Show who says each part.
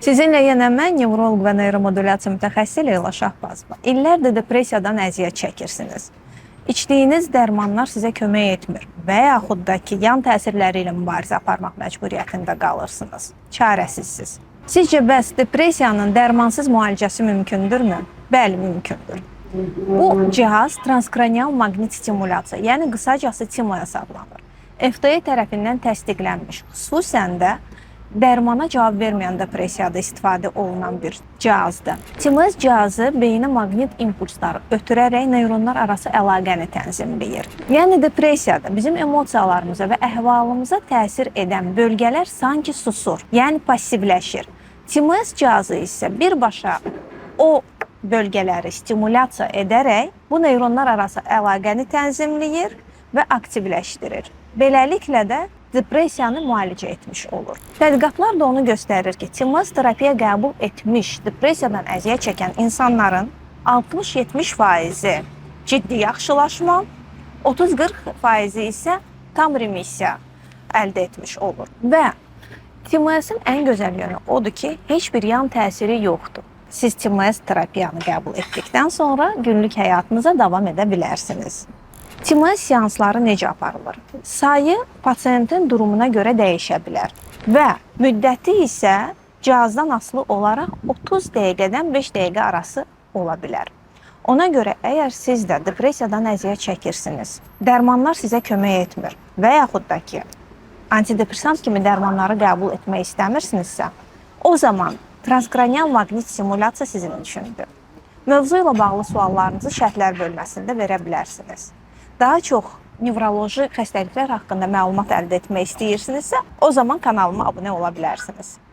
Speaker 1: Sizinlə yenə mən, nevroloq və neyromodulyasiya mütəxəssisi Leyla Şahbazova. İllərdir depressiyadan əziyyət çəkirsiniz. İçdiyiniz dərmanlar sizə kömək etmir və yaxud da ki, yan təsirləri ilə mübarizə aparmaq məcburiyyətində qalırsınız. Çarəsizsiz. Sizcə bəs depressiyanın dərmansız müalicəsi mümkündürmü? Bəli, mümkündür. Bu cihaz transkranial maqnit stimulyasiya, yəni qısacası TMS adlanır. FDA tərəfindən təsdiqlənmiş, xüsusən də dərmana cavab verməyən depressiyada istifadə olunan bir cihazdır. TMS cihazı beyinə maqnit impulsları ötürərək neyronlar arası əlaqəni tənzimləyir. Yəni depressiyada bizim emosiyalarımıza və əhvalımıza təsir edən bölgələr sanki susur, yəni passivləşir. TMS cihazı isə birbaşa o bölgələri stimulyasiya edərək bu neyronlar arası əlaqəni tənzimləyir və aktivləşdirir. Beləliklə də depressiyanı müalicə etmiş olur. Tədqiqatlar da onu göstərir ki, TMS terapiya qəbul etmiş, depressiyadan əziyyət çəkən insanların 60-70% ciddi yaxşılaşma, 30-40% isə tam remissiya əldə etmiş olur. Və TMS-in ən gözəl yönü odur ki, heç bir yan təsiri yoxdur. Siz TMS terapiyanı qəbul etdikdən sonra günlük həyatınıza davam edə bilərsiniz. TMS seansları necə aparılır? Sayı pasiyentin durumuna görə dəyişə bilər və müddəti isə cihazdan asılı olaraq 30 dəqiqədən 5 dəqiqə arası ola bilər. Ona görə əgər siz də depressiyadan əziyyət çəkirsiniz, dərmanlar sizə kömək etmir və yaxud da ki, antidepressant kimi dərmanları qəbul etmək istəmirsinizsə, o zaman transkranial maqnit stimulyasiya sizin üçündür. Mövzu ilə bağlı suallarınızı şərhlər bölməsində verə bilərsiniz. Daha çox nevroloji xəstəliklər haqqında məlumat əldə etmək istəyirsinizsə, o zaman kanalıma abunə ola bilərsiniz.